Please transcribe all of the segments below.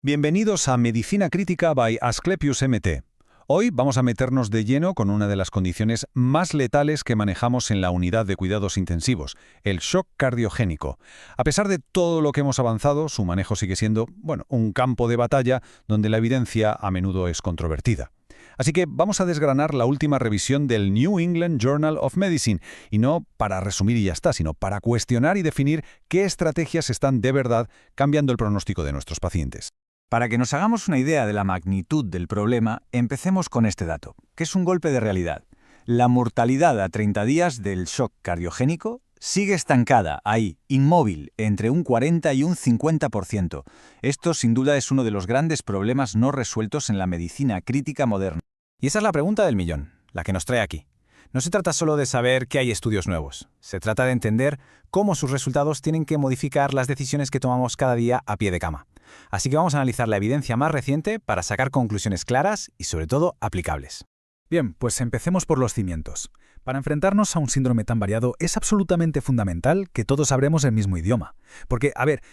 Bienvenidos a Medicina Crítica by Asclepius MT. Hoy vamos a meternos de lleno con una de las condiciones más letales que manejamos en la unidad de cuidados intensivos, el shock cardiogénico. A pesar de todo lo que hemos avanzado, su manejo sigue siendo, un campo de batalla donde la evidencia a menudo es controvertida. Así que vamos a desgranar la última revisión del New England Journal of Medicine, y no para resumir y ya está, sino para cuestionar y definir qué estrategias están de verdad cambiando el pronóstico de nuestros pacientes. Para que nos hagamos una idea de la magnitud del problema, empecemos con este dato, que es un golpe de realidad. La mortalidad a 30 días del shock cardiogénico sigue estancada, ahí, inmóvil, entre un 40 y un 50%. Esto, sin duda, es uno de los grandes problemas no resueltos en la medicina crítica moderna. Y esa es la pregunta del millón, la que nos trae aquí. No se trata solo de saber que hay estudios nuevos. Se trata de entender cómo sus resultados tienen que modificar las decisiones que tomamos cada día a pie de cama. Así que vamos a analizar la evidencia más reciente para sacar conclusiones claras y, sobre todo, aplicables. Bien, pues empecemos por los cimientos. Para enfrentarnos a un síndrome tan variado es absolutamente fundamental que todos hablemos el mismo idioma. Porque,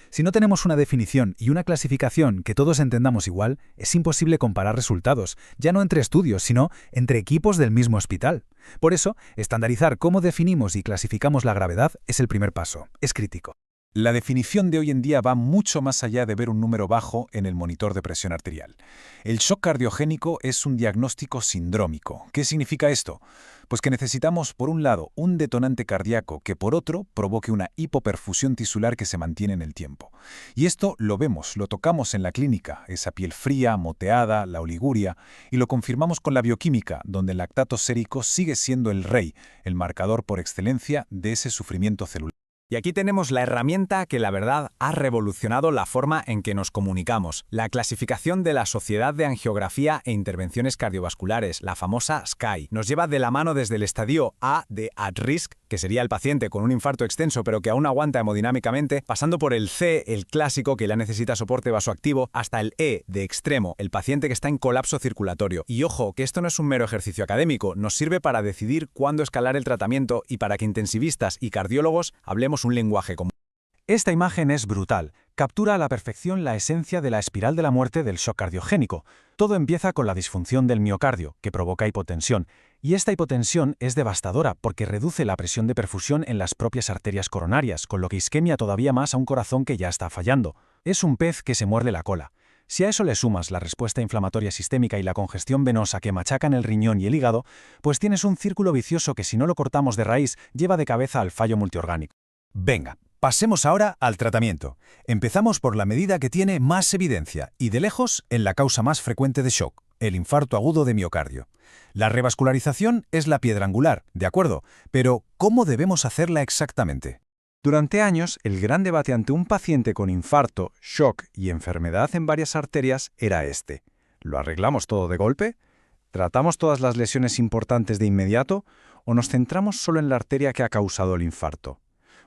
si no tenemos una definición y una clasificación que todos entendamos igual, es imposible comparar resultados, ya no entre estudios, sino entre equipos del mismo hospital. Por eso, estandarizar cómo definimos y clasificamos la gravedad es el primer paso. Es crítico. La definición de hoy en día va mucho más allá de ver un número bajo en el monitor de presión arterial. El shock cardiogénico es un diagnóstico sindrómico. ¿Qué significa esto? Pues que necesitamos, por un lado, un detonante cardíaco que, por otro, provoque una hipoperfusión tisular que se mantiene en el tiempo. Y esto lo vemos, lo tocamos en la clínica, esa piel fría, moteada, la oliguria, y lo confirmamos con la bioquímica, donde el lactato sérico sigue siendo el rey, el marcador por excelencia de ese sufrimiento celular. Y aquí tenemos la herramienta que la verdad ha revolucionado la forma en que nos comunicamos, la clasificación de la Sociedad de Angiografía e Intervenciones Cardiovasculares, la famosa SCAI. Nos lleva de la mano desde el estadio A de at risk, que sería el paciente con un infarto extenso pero que aún aguanta hemodinámicamente, pasando por el C, el clásico, que ya necesita soporte vasoactivo, hasta el E, de extremo, el paciente que está en colapso circulatorio. Y ojo, que esto no es un mero ejercicio académico, nos sirve para decidir cuándo escalar el tratamiento y para que intensivistas y cardiólogos hablemos un lenguaje común. Esta imagen es brutal. Captura a la perfección la esencia de la espiral de la muerte del shock cardiogénico. Todo empieza con la disfunción del miocardio, que provoca hipotensión. Y esta hipotensión es devastadora porque reduce la presión de perfusión en las propias arterias coronarias, con lo que isquemia todavía más a un corazón que ya está fallando. Es un pez que se muerde la cola. Si a eso le sumas la respuesta inflamatoria sistémica y la congestión venosa que machacan el riñón y el hígado, pues tienes un círculo vicioso que, si no lo cortamos de raíz, lleva de cabeza al fallo multiorgánico. Venga, pasemos ahora al tratamiento. Empezamos por la medida que tiene más evidencia y, de lejos, en la causa más frecuente de shock, el infarto agudo de miocardio. La revascularización es la piedra angular, de acuerdo, pero ¿cómo debemos hacerla exactamente? Durante años, el gran debate ante un paciente con infarto, shock y enfermedad en varias arterias era este. ¿Lo arreglamos todo de golpe? ¿Tratamos todas las lesiones importantes de inmediato? ¿O nos centramos solo en la arteria que ha causado el infarto?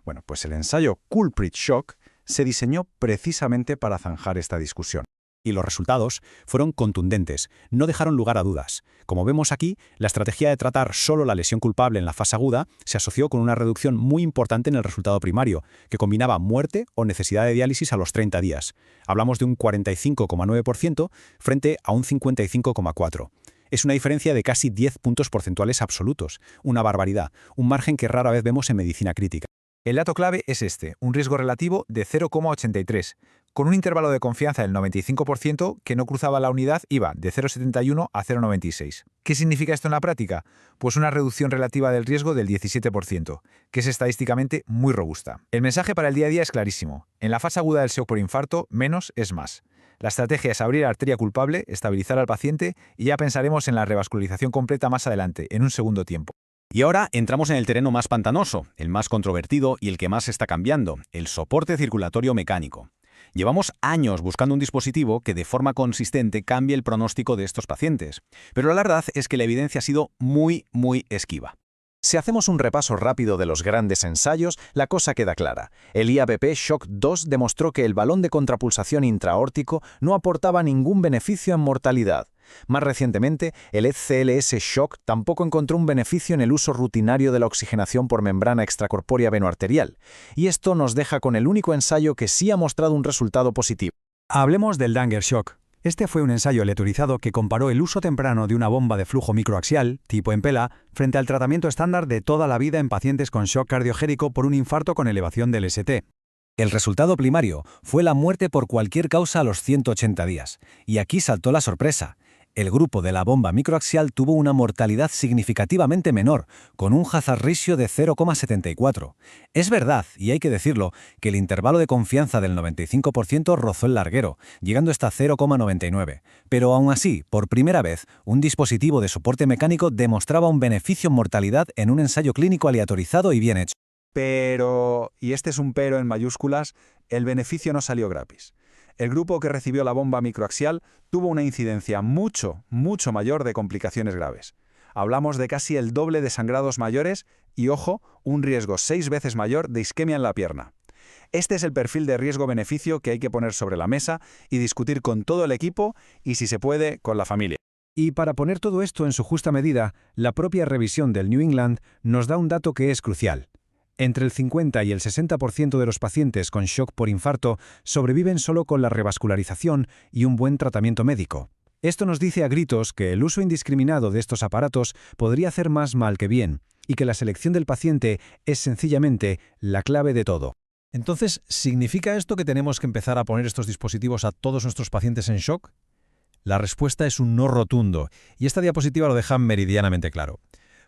Bueno, pues el ensayo Culprit Shock se diseñó precisamente para zanjar esta discusión. Y los resultados fueron contundentes, no dejaron lugar a dudas. Como vemos aquí, la estrategia de tratar solo la lesión culpable en la fase aguda se asoció con una reducción muy importante en el resultado primario, que combinaba muerte o necesidad de diálisis a los 30 días. Hablamos de un 45,9% frente a un 55,4%. Es una diferencia de casi 10 puntos porcentuales absolutos, una barbaridad, un margen que rara vez vemos en medicina crítica. El dato clave es este, un riesgo relativo de 0,83, con un intervalo de confianza del 95% que no cruzaba la unidad, iba de 0,71 a 0,96. ¿Qué significa esto en la práctica? Pues una reducción relativa del riesgo del 17%, que es estadísticamente muy robusta. El mensaje para el día a día es clarísimo. En la fase aguda del shock por infarto, menos es más. La estrategia es abrir la arteria culpable, estabilizar al paciente y ya pensaremos en la revascularización completa más adelante, en un segundo tiempo. Y ahora entramos en el terreno más pantanoso, el más controvertido y el que más está cambiando, el soporte circulatorio mecánico. Llevamos años buscando un dispositivo que de forma consistente cambie el pronóstico de estos pacientes, pero la verdad es que la evidencia ha sido muy esquiva. Si hacemos un repaso rápido de los grandes ensayos, la cosa queda clara. El IABP Shock 2 demostró que el balón de contrapulsación intraórtico no aportaba ningún beneficio en mortalidad. Más recientemente, el ECLS Shock tampoco encontró un beneficio en el uso rutinario de la oxigenación por membrana extracorpórea venoarterial, y esto nos deja con el único ensayo que sí ha mostrado un resultado positivo. Hablemos del Danger Shock. Este fue un ensayo aleatorizado que comparó el uso temprano de una bomba de flujo microaxial, tipo Impella, frente al tratamiento estándar de toda la vida en pacientes con shock cardiogénico por un infarto con elevación del ST. El resultado primario fue la muerte por cualquier causa a los 180 días. Y aquí saltó la sorpresa. El grupo de la bomba microaxial tuvo una mortalidad significativamente menor, con un hazard ratio de 0,74. Es verdad, y hay que decirlo, que el intervalo de confianza del 95% rozó el larguero, llegando hasta 0,99. Pero aún así, por primera vez, un dispositivo de soporte mecánico demostraba un beneficio en mortalidad en un ensayo clínico aleatorizado y bien hecho. Pero, y este es un pero en mayúsculas, el beneficio no salió gratis. El grupo que recibió la bomba microaxial tuvo una incidencia mucho mayor de complicaciones graves. Hablamos de casi el doble de sangrados mayores y, ojo, un riesgo 6 veces mayor de isquemia en la pierna. Este es el perfil de riesgo-beneficio que hay que poner sobre la mesa y discutir con todo el equipo y, si se puede, con la familia. Y para poner todo esto en su justa medida, la propia revisión del New England nos da un dato que es crucial. Entre el 50 y el 60% de los pacientes con shock por infarto sobreviven solo con la revascularización y un buen tratamiento médico. Esto nos dice a gritos que el uso indiscriminado de estos aparatos podría hacer más mal que bien, y que la selección del paciente es sencillamente la clave de todo. Entonces, ¿significa esto que tenemos que empezar a poner estos dispositivos a todos nuestros pacientes en shock? La respuesta es un no rotundo, y esta diapositiva lo deja meridianamente claro.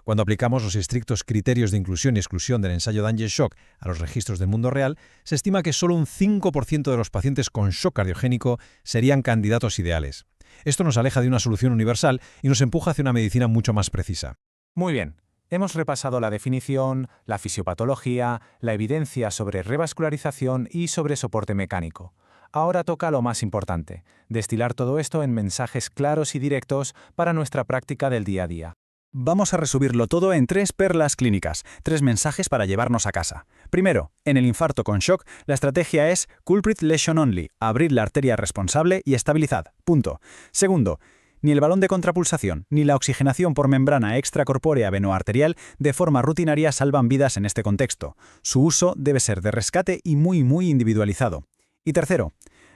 Cuando aplicamos los estrictos criterios de inclusión y exclusión del ensayo Danger Shock a los registros del mundo real, se estima que solo un 5% de los pacientes con shock cardiogénico serían candidatos ideales. Esto nos aleja de una solución universal y nos empuja hacia una medicina mucho más precisa. Muy bien. Hemos repasado la definición, la fisiopatología, la evidencia sobre revascularización y sobre soporte mecánico. Ahora toca lo más importante, destilar todo esto en mensajes claros y directos para nuestra práctica del día a día. Vamos a resumirlo todo en 3 perlas clínicas, 3 mensajes para llevarnos a casa. Primero, en el infarto con shock, la estrategia es culprit lesion only, abrir la arteria responsable y estabilizad. Punto. Segundo, ni el balón de contrapulsación ni la oxigenación por membrana extracorpórea venoarterial de forma rutinaria salvan vidas en este contexto. Su uso debe ser de rescate y muy individualizado. Y tercero,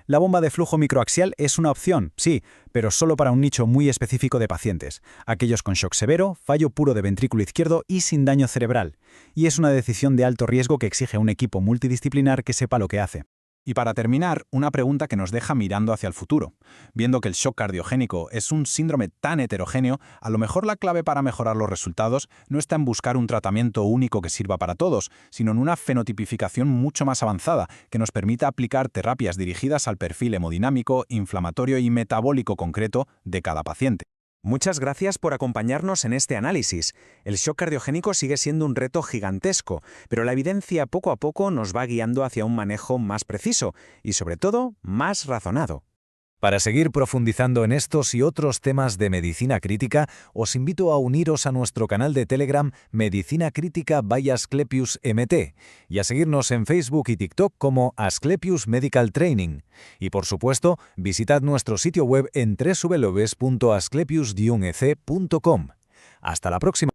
la bomba de flujo microaxial es una opción, sí, pero solo para un nicho muy específico de pacientes, aquellos con shock severo, fallo puro de ventrículo izquierdo y sin daño cerebral. Y es una decisión de alto riesgo que exige un equipo multidisciplinar que sepa lo que hace. Y para terminar, una pregunta que nos deja mirando hacia el futuro. Viendo que el shock cardiogénico es un síndrome tan heterogéneo, a lo mejor la clave para mejorar los resultados no está en buscar un tratamiento único que sirva para todos, sino en una fenotipificación mucho más avanzada que nos permita aplicar terapias dirigidas al perfil hemodinámico, inflamatorio y metabólico concreto de cada paciente. Muchas gracias por acompañarnos en este análisis. El shock cardiogénico sigue siendo un reto gigantesco, pero la evidencia poco a poco nos va guiando hacia un manejo más preciso y, sobre todo, más razonado. Para seguir profundizando en estos y otros temas de medicina crítica, os invito a uniros a nuestro canal de Telegram Medicina Crítica by Asclepius MT y a seguirnos en Facebook y TikTok como Asclepius Medical Training. Y por supuesto, visitad nuestro sitio web en www.asclepius-ec.com. Hasta la próxima.